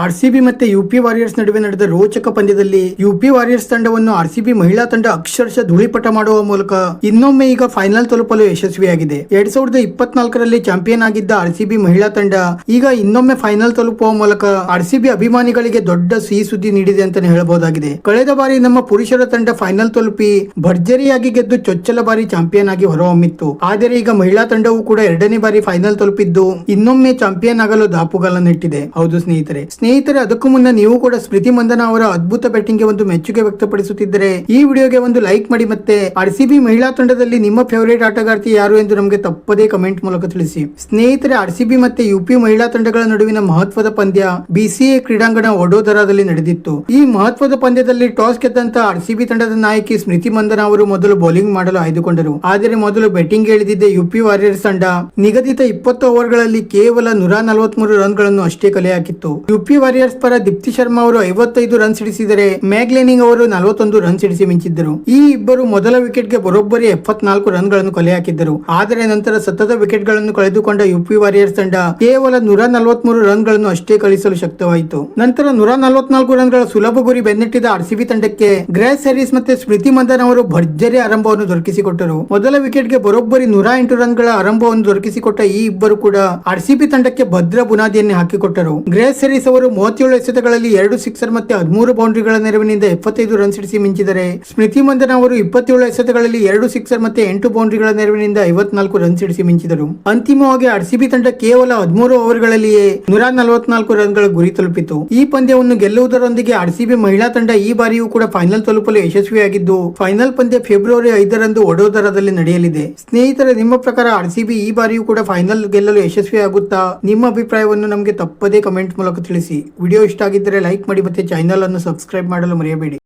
RCB ಮತ್ತೆ UP warriors ನಡುವೆ ನಡೆದ ರೋಚಕ ಪಂದ್ಯದಲ್ಲಿ ಯುಪಿ ವಾರಿಯರ್ಸ್ ತಂಡವನ್ನು ಆರ್ಸಿಬಿ ಮಹಿಳಾ ತಂಡ ಅಕ್ಷರಶಃ ಧೂಳಿಪಟ ಮಾಡುವ ಮೂಲಕ ಇನ್ನೊಮ್ಮೆ ಈಗ ಫೈನಲ್ ತಲುಪಲು ಯಶಸ್ವಿಯಾಗಿದೆ. 2024ರಲ್ಲಿ ಚಾಂಪಿಯನ್ ಆಗಿದ್ದ ಆರ್ಸಿಬಿ ಮಹಿಳಾ ತಂಡ ಈಗ ಇನ್ನೊಮ್ಮೆ ಫೈನಲ್ ತಲುಪುವ ಮೂಲಕ ಆರ್ಸಿಬಿ ಅಭಿಮಾನಿಗಳಿಗೆ ದೊಡ್ಡ ಸಿಹಿ ಸುದ್ದಿ ನೀಡಿದೆ ಅಂತಾನೆ ಹೇಳಬಹುದಾಗಿದೆ. ಕಳೆದ ಬಾರಿ ನಮ್ಮ ಪುರುಷರ ತಂಡ ಫೈನಲ್ ತಲುಪಿ ಭರ್ಜರಿಯಾಗಿ ಗೆದ್ದು ಚೊಚ್ಚಲ ಬಾರಿ ಚಾಂಪಿಯನ್ ಆಗಿ ಹೊರಹೊಮ್ಮಿತ್ತು. ಆದರೆ ಈಗ ಮಹಿಳಾ ತಂಡವು ಕೂಡ ಎರಡನೇ ಬಾರಿ ಫೈನಲ್ ತಲುಪಿದ್ದು ಇನ್ನೊಮ್ಮೆ ಚಾಂಪಿಯನ್ ಆಗಲು ದಾಪುಗಾಲನ್ನಿಟ್ಟಿದೆ. ಹೌದು ಸ್ನೇಹಿತರೆ, ಅದಕ್ಕೂ ಮುನ್ನ ನೀವು ಕೂಡ ಸ್ಮೃತಿ ಮಂದನ ಅವರ ಅದ್ಭುತ ಬ್ಯಾಟಿಂಗ್ ಗೆ ಒಂದು ಮೆಚ್ಚುಗೆ ವ್ಯಕ್ತಪಡಿಸುತ್ತಿದ್ದರೆ ಈ ವಿಡಿಯೋಗೆ ಒಂದು ಲೈಕ್ ಮಾಡಿ. ಮತ್ತೆ ಆರ್ಸಿಬಿ ಮಹಿಳಾ ತಂಡದಲ್ಲಿ ನಿಮ್ಮ ಫೇವರೇಟ್ ಆಟಗಾರ್ತಿ ಯಾರು ಎಂದು ನಮಗೆ ತಪ್ಪದೇ ಕಮೆಂಟ್ ಮೂಲಕ ತಿಳಿಸಿ. ಸ್ನೇಹಿತರೆ, ಆರ್ಸಿಬಿ ಮತ್ತೆ ಯುಪಿ ಮಹಿಳಾ ತಂಡಗಳ ನಡುವಿನ ಮಹತ್ವದ ಪಂದ್ಯ ಬಿಸಿಎ ಕ್ರೀಡಾಂಗಣ ವಡೋದರಾದಲ್ಲಿ ನಡೆದಿತ್ತು. ಈ ಮಹತ್ವದ ಪಂದ್ಯದಲ್ಲಿ ಟಾಸ್ ಗೆದ್ದಂತ ಆರ್ಸಿಬಿ ತಂಡದ ನಾಯಕಿ ಸ್ಮೃತಿ ಮಂದನ ಅವರು ಮೊದಲು ಬೌಲಿಂಗ್ ಮಾಡಲು ಆಯ್ದುಕೊಂಡರು. ಆದರೆ ಮೊದಲು ಬ್ಯಾಟಿಂಗ್ ಇಳಿದಿದ್ದ ಯುಪಿ ವಾರಿಯರ್ಸ್ ತಂಡ ನಿಗದಿತ 20 ಓವರ್ಗಳಲ್ಲಿ ಕೇವಲ 143 ರನ್ಗಳನ್ನು ಅಷ್ಟೇ ಕಲೆ ಹಾಕಿತ್ತು. ಯುಪಿ ವಾರಿಯರ್ಸ್ ಪರ ದೀಪ್ತಿ ಶರ್ಮಾ ಅವರು 55 ರನ್ ಸಿಡಿಸಿದರೆ ಮ್ಯಾಗ್ಲೆನಿಂಗ್ ಅವರು 41 ರನ್ ಸಿಡಿಸಿ ಮಿಂಚಿದ್ದರು. ಈ ಇಬ್ಬರು ಮೊದಲ ವಿಕೆಟ್ ಗೆ ಬರೋಬ್ಬರಿ 74 ರನ್ ಗಳನ್ನು ಕಲೆ ಹಾಕಿದ್ದರು. ಆದರೆ ನಂತರ ಸತತ ವಿಕೆಟ್ ಗಳನ್ನು ಕಳೆದುಕೊಂಡ ಯುಪಿ ವಾರಿಯರ್ಸ್ ತಂಡ ಕೇವಲ 143 ರನ್ ಗಳನ್ನು ಅಷ್ಟೇ ಕಳಿಸಲು ಶಕ್ತವಾಯಿತು. ನಂತರ 144 ರನ್ಗಳ ಸುಲಭ ಗುರಿ ಬೆನ್ನಟ್ಟಿದ ಆರ್ಸಿಬಿ ತಂಡಕ್ಕೆ ಗ್ರೇಸ್ ಹ್ಯಾರಿಸ್ ಮತ್ತೆ ಸ್ಮೃತಿ ಮಂದನ್ ಅವರು ಭರ್ಜರಿ ಆರಂಭವನ್ನು ದೊರಕಿಸಿಕೊಟ್ಟರು. ಮೊದಲ ವಿಕೆಟ್ ಗೆ ಬರೋಬ್ಬರಿ 108 ರನ್ಗಳ ಆರಂಭವನ್ನು ದೊರಕಿಸಿಕೊಟ್ಟ ಈ ಇಬ್ಬರು ಕೂಡ ಆರ್ಸಿಬಿ ತಂಡಕ್ಕೆ ಭದ್ರ ಬುನಾದಿಯನ್ನು ಹಾಕಿಕೊಟ್ಟರು. ಗ್ರೇಸ್ ಹ್ಯಾರಿಸ್ ಅವರು 37 ಎಸೆತಗಳಲ್ಲಿ 2 ಸಿಕ್ಸರ್ ಮತ್ತೆ 13 ಬೌಂಡ್ರಿಗಳ ನೆರವಿನಿಂದ 75 ರನ್ ಸಿಡಿಸಿ ಮಿಂಚಿದರೆ ಸ್ಮೃತಿ ಮಂದನ್ ಅವರು 27 ಎಸೆತಗಳಲ್ಲಿ 2 ಸಿಕ್ಸರ್ ಮತ್ತೆ 8 ಬೌಂಡ್ರಿಗಳ ನೆರವಿನಿಂದ 54 ರನ್ ಸಿಡಿಸಿ ಮಿಂಚಿದರು. ಅಂತಿಮವಾಗಿ ಆರ್ಸಿಬಿ ತಂಡ ಕೇವಲ 13 ಓವರ್ಗಳಲ್ಲಿಯೇ 144 ರನ್ಗಳ ಗುರಿ ತಲುಪಿತು. ಈ ಪಂದ್ಯವನ್ನು ಗೆಲ್ಲುವುದರೊಂದಿಗೆ ಆರ್ಸಿಬಿ ಮಹಿಳಾ ತಂಡ ಈ ಬಾರಿಯೂ ಕೂಡ ಫೈನಲ್ ತಲುಪಲು ಯಶಸ್ವಿಯಾಗಿದ್ದು ಫೈನಲ್ ಪಂದ್ಯ ಫೆಬ್ರವರಿ 5ರಂದು ವಡೋದರಾದಲ್ಲಿ ನಡೆಯಲಿದೆ. ಸ್ನೇಹಿತರೆ, ನಿಮ್ಮ ಪ್ರಕಾರ ಆರ್ಸಿಬಿ ಈ ಬಾರಿಯೂ ಕೂಡ ಫೈನಲ್ ಗೆಲ್ಲಲು ಯಶಸ್ವಿಯಾಗುತ್ತಾ? ನಿಮ್ಮ ಅಭಿಪ್ರಾಯವನ್ನು ನಮಗೆ ತಪ್ಪದೇ ಕಮೆಂಟ್ ಮೂಲಕ ತಿಳಿಸಿ. ವಿಡಿಯೋ ಇಷ್ಟ ಆಗಿದ್ದರೆ ಲೈಕ್ ಮಾಡಿ ಮತ್ತೆ ಚಾನೆಲ್ ಅನ್ನು ಸಬ್ಸ್ಕ್ರೈಬ್ ಮಾಡಲು ಮರೆಯಬೇಡಿ.